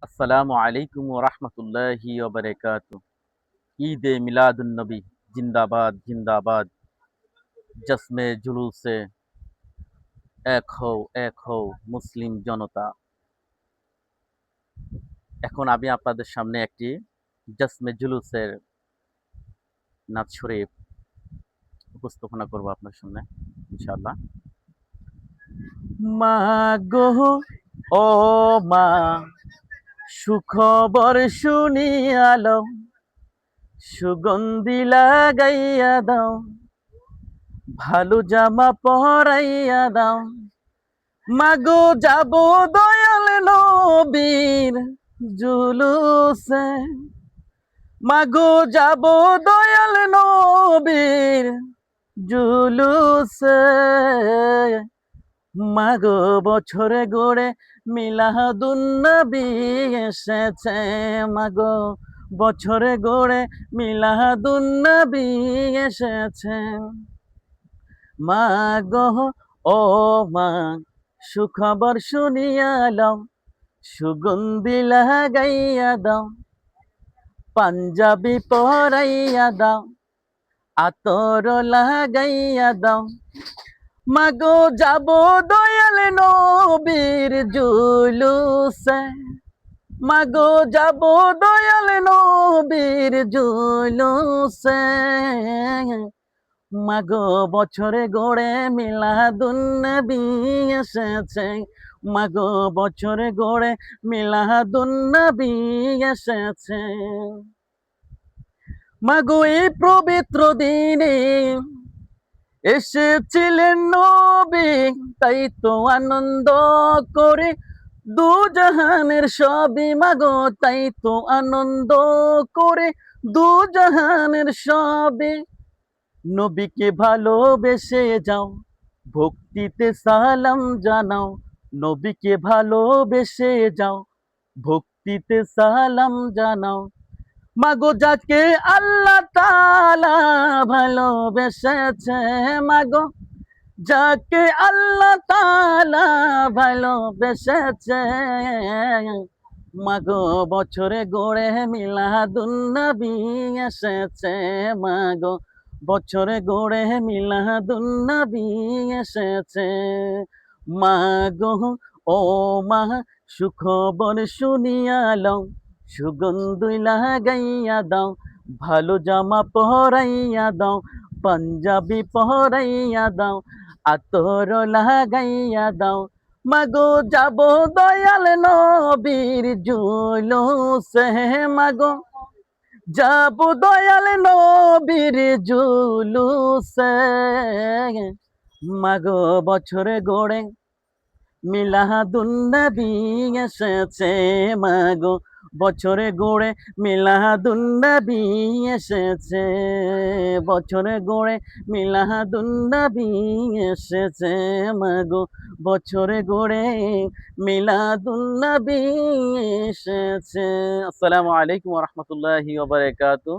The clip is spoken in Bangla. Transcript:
আসসালামু আলাইকুম ওয়া রাহমাতুল্লাহি ওয়া বারাকাতুহু। ঈদে মিলাদুন নবী জিন্দাবাদ জিন্দাবাদ। জশ্নে জুলুসে এক হও মুসলিম জনতা। এখন আমি আপনাদের সামনে একটি জশ্নে জুলুসের নাচ শরীফ উপস্থাপনা করব আপনার সামনে ইনশাআল্লাহ। মা গো ও মা, সুখবর শুনিয়ালো, সুগন্ধি লাগাইয়া দাও, ভালো জামা পরাইয়া দাও। মাগো যাব দয়াল নবীর জুলুসে, মাগো যাব দয়াল নবীর জুলুসে। মাগো বছরে গড়ে মিলাদুন নবী এসেছে, মাগো বছরে গড়ে মিলাদুন নবী এসেছে। মা গো ও মা, সুখবর শুনিয়া লও, সুগন্ধি লাগাইয়া দাও, পাঞ্জাবি পরাইয়া দাও, আতর লাগাইয়া দাও। মাগো যাব দয়াল নবীর জুলুসে, মাগো যাব দয়াল নবীর জুলুসে। মাগো বছরে গড়ে মিলাদুন নবী এসেছে, মাগো বছরে গড়ে মিলাদুন নবী এসেছে। মাগো এই পবিত্র দিনে এসেছিলেন নবী, তাই তো আনন্দ করে দু জাহানের সবই। মাগো তাই তো আনন্দ করে দু জাহানের সবই। নবীকে ভালোবেসে যাও, ভক্তিতে সালাম জানাও। নবীকে ভালোবেসে যাও, ভক্তিতে সালাম জানাও। মাগো যাকে আল্লাহ তাআলা ভালোবেসেছে, মাগো যাকে আল্লাহ তাআলা ভালোবেসেছে। মাগো বছরে গড়ে মিলাদুন নবী এসেছে, মাগো বছরে গড়ে মিলাদুন নবী এসেছে। মাগো ও মা, সুখবর শুনিয়া লও, সুগন্ধি লাগাইয়া দাও, ভালো জামা পরাইয়া দাও, পাঞ্জাবি পরাইয়া দাও, আতর লাগাইয়া দাও। মাগো যাব দয়াল নবীর জুলুসে, মাগো যাব দয়াল নবীর জুলুসে। মাগো বছরে গড়ে মিলাদুন নবী এসেছে, মাগো বছরে গড়ে মিলাদুন নবী এসেছে, বছরে গড়ে মিলাদুন নবী এসেছে। মাগো বছরে গড়ে মিলাদুন নবী এসেছে। আসসালামু আলাইকুম ওয়া রাহমাতুল্লাহি ওয়া বারাকাতুহু।